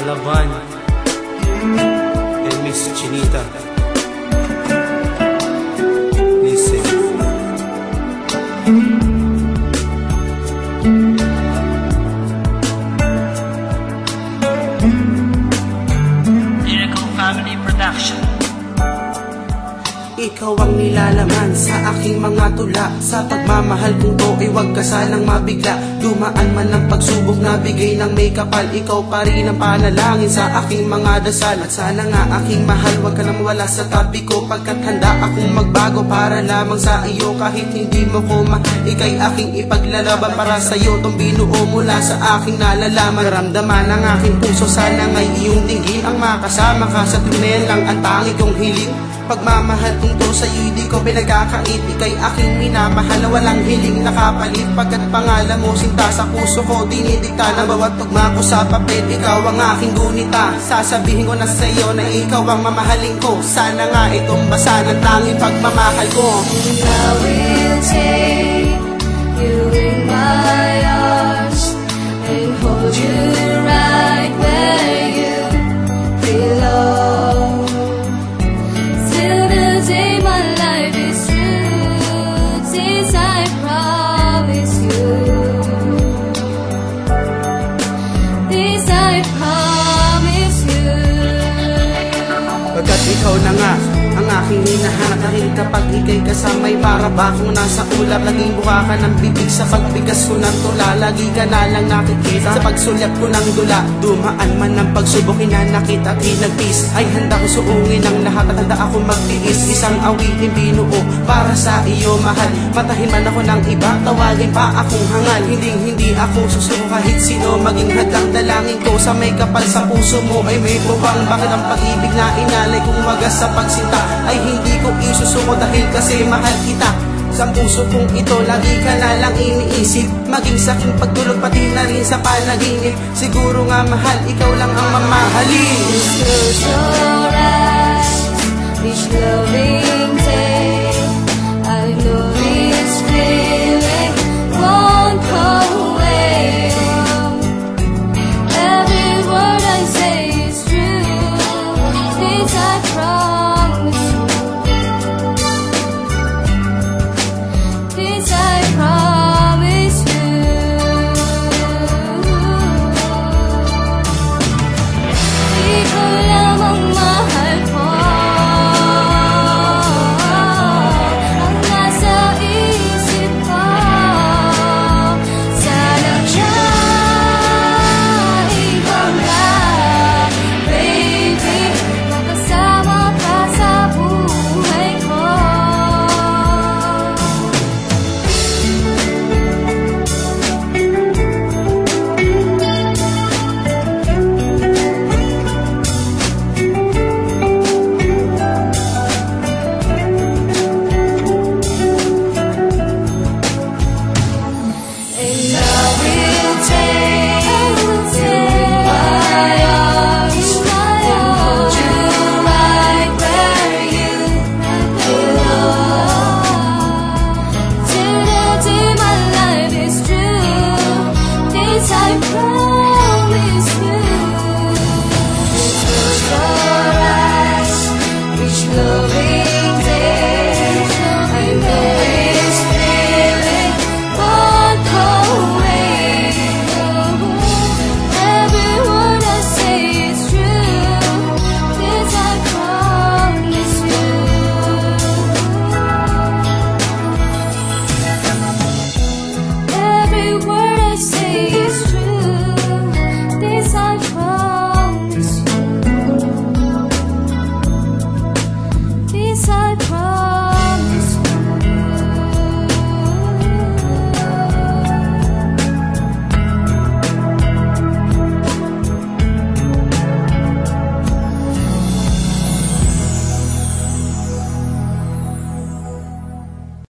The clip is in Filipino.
Palaban and Miss Chinita. Listen. Lyrical Family Production. Ikaw ang nilalaman sa aking mga tula. Sa pagmamahal kong to ay huwag ka sanang mabigla. Dumaan man ang pagsubok na bigay ng may kapal, ikaw pa rin ang panalangin sa aking mga dasal. At sana nga aking mahal, huwag ka na mawala sa tabi ko, pagkat handa akong magbago para lamang sa iyo. Kahit hindi mo ko mahal, ika'y aking ipaglalaban. Para sa'yo tong binuo mula sa aking nalalaman. Naramdaman ng aking puso, sana nga'y iyong dinggin ang makasama ka sa tunnel lang ang tangi kong hiling. Pagmamahal kong to sa'yo'y di ko pinagkakait, ika'y aking minamahal na walang hiling nakapalit. Pagkat pangalan mo sinta sa puso ko, dinidikta ng bawat tugma ko sa papel. Ikaw ang aking gunita, sasabihin ko na sa'yo na ikaw ang mamahalin ko. Sana nga itong basa ng tanging pagmamahal ko. I will take you in my arms and hold you right where you belong. Pagkat ikaw na nga ang aking hinahanap, dahil kapag ika'y kasamay para ba akong nasa ulap. Laging buka ka ng bibig sa pagbigas ko ng tula, lagi ka na lang nakikita sa pagsulyap ko ng dula. Dumaan man ang pagsubok, hinanakit at hinagpis, ay handa ko suungin ang lahat at handa ako magtiis. Isang awitin binuo para sa iyo mahal, matahin man ako ng iba, tawagin pa akong hangal. Hindi ako susuko kahit sino maging hadlang. Dalangin ko sa may kapal sa puso mo ay may bubang. Bakit ang pag-ibig na inalay kong wagas sa pagsinta ay hindi ko isusuko, dahil kasi mahal kita. Sa puso kong ito, lagi ka na lang iniisip, maging sa aking pagtulog pati na rin sa panaginip. Siguro nga mahal, ikaw lang ang mamahalin. Close your eyes, each loving day, I know this feeling won't go away. Every word I say is true, this I promise you. This I promise you. Ikaw lang ang mahal ko, ang nasa isip ko. Sana siya ikaw lang, baby, makasama ka sa buhay ko. And I will take my arms and hold you right where you belong. Till the day my life is through, this I promise.